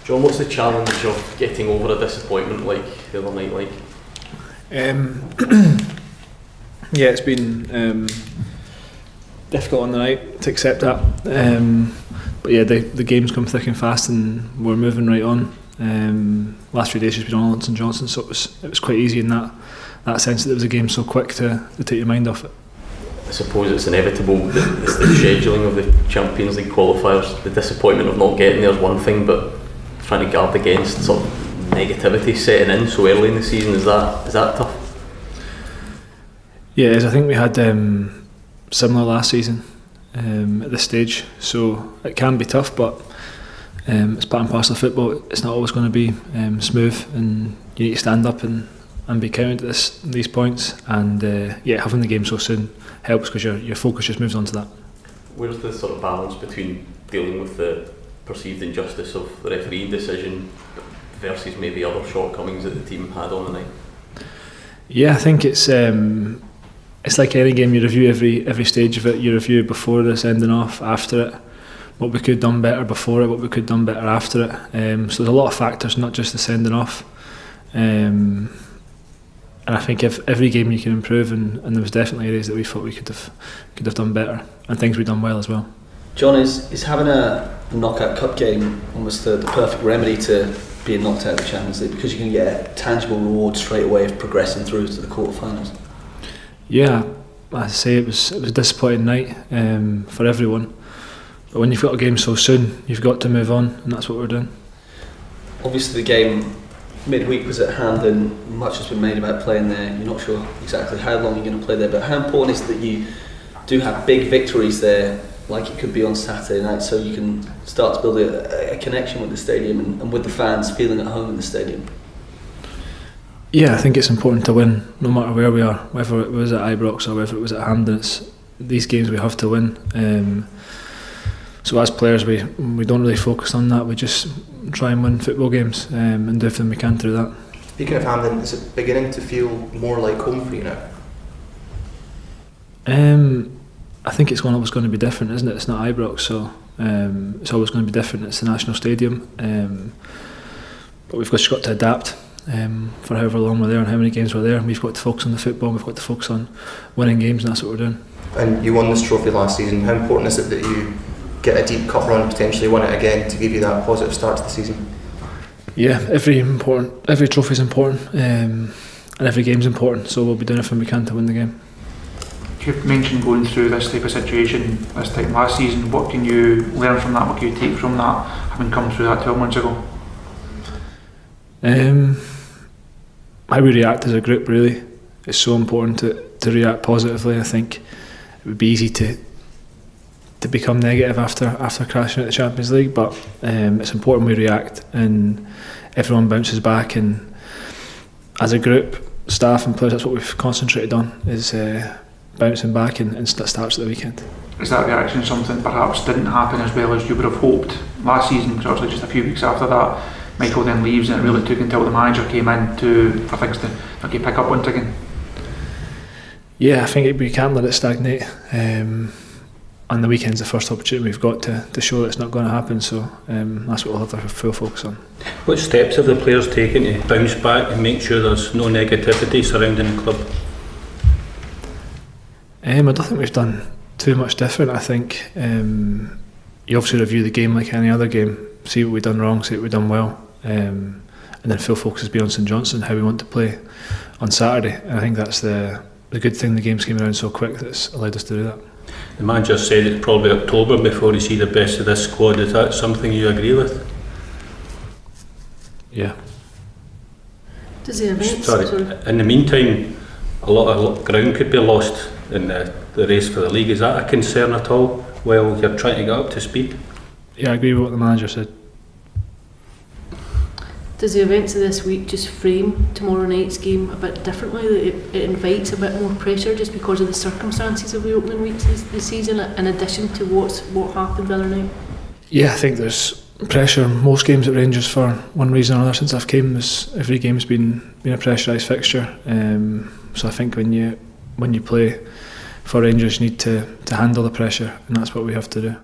John, what's the challenge of getting over a disappointment like the other night like? Yeah, it's been difficult on the night to accept that. But yeah, the game's come thick and fast, and we're moving right on. Last few days has been on St Johnstone, so it was quite easy in that sense that it was a game so quick to take your mind off it. I suppose it's inevitable. The scheduling of the Champions League qualifiers, the disappointment of not getting there is one thing, but trying to guard against sort of negativity setting in so early in the season, is that tough? Yeah, it is. I think we had similar last season at this stage, so it can be tough, but it's part and parcel of football. It's not always going to be smooth, and you need to stand up and be counted at these points, and having the game so soon helps because your focus just moves on to that. Where's the sort of balance between dealing with the perceived injustice of the refereeing decision versus maybe other shortcomings that the team had on the night? Yeah, I think it's like any game. You review every stage of it. You review before the sending off, after it, what we could have done better before it, what we could have done better after it. So there's a lot of factors, not just the sending off. And I think if every game you can improve, and there was definitely areas that we thought we could have done better, and things we've done well as well. John, is having a knockout cup game almost the perfect remedy to being knocked out of the Champions League, because you can get a tangible reward straight away of progressing through to the quarterfinals? Yeah, as I say, it was a disappointing night for everyone. But when you've got a game so soon, you've got to move on, and that's what we're doing. Obviously, the game midweek was at hand, and much has been made about playing there. You're not sure exactly how long you're going to play there, but how important is it that you do have big victories there, like it could be on Saturday night, so you can start to build a connection with the stadium and with the fans feeling at home in the stadium? Yeah, I think it's important to win no matter where we are, whether it was at Ibrox or whether it was at Hampden. These games we have to win. So as players we don't really focus on that, we just try and win football games and do everything we can through that. Speaking of Hampden, is it beginning to feel more like home for you now? I think it's always going to be different, isn't it? It's not Ibrox, so it's always going to be different. It's the national stadium, but we've just got to adapt for however long we're there and how many games we're there. We've got to focus on the football, we've got to focus on winning games, and that's what we're doing. And you won this trophy last season. How important is it that you get a deep cup run, potentially win it again, to give you that positive start to the season? Yeah, every trophy is important, and every game's important, so we'll be doing everything we can to win the game. You've mentioned going through this type of situation this time last season. What can you learn from that? What can you take from that, having come through that 12 months ago? How we react as a group, really. It's so important to react positively. I think it would be easy to become negative after crashing at the Champions League, but it's important we react and everyone bounces back, and as a group, staff and players, that's what we've concentrated on, is bouncing back and starts at the weekend. Is that reaction something perhaps didn't happen as well as you would have hoped last season? Because obviously just a few weeks after that, Michael then leaves, and it really took until the manager came in for things to pick up once again. Yeah, I think we can't let it stagnate. And the weekend's the first opportunity we've got to show that it's not going to happen, so that's what we'll have to full focus on. What steps have the players taken to bounce back and make sure there's no negativity surrounding the club? I don't think we've done too much different. I think you obviously review the game like any other game, see what we've done wrong, see what we've done well, and then full focus be on St Johnstone, how we want to play on Saturday. And I think that's the good thing, the games came around so quick that's allowed us to do that. The manager said it's probably October before you see the best of this squad. Is that something you agree with? Yeah. Does the event? Sorry. In the meantime, a lot of ground could be lost in the race for the league. Is that a concern at all while you're trying to get up to speed? Yeah, I agree with what the manager said. Does the events of this week just frame tomorrow night's game a bit differently? That it invites a bit more pressure just because of the circumstances of the opening weeks this season, in addition to what happened the other night? Yeah, I think there's pressure in most games at Rangers for one reason or another. Since I've came, every game's been a pressurised fixture. So I think when you play for Rangers, you need to handle the pressure, and that's what we have to do.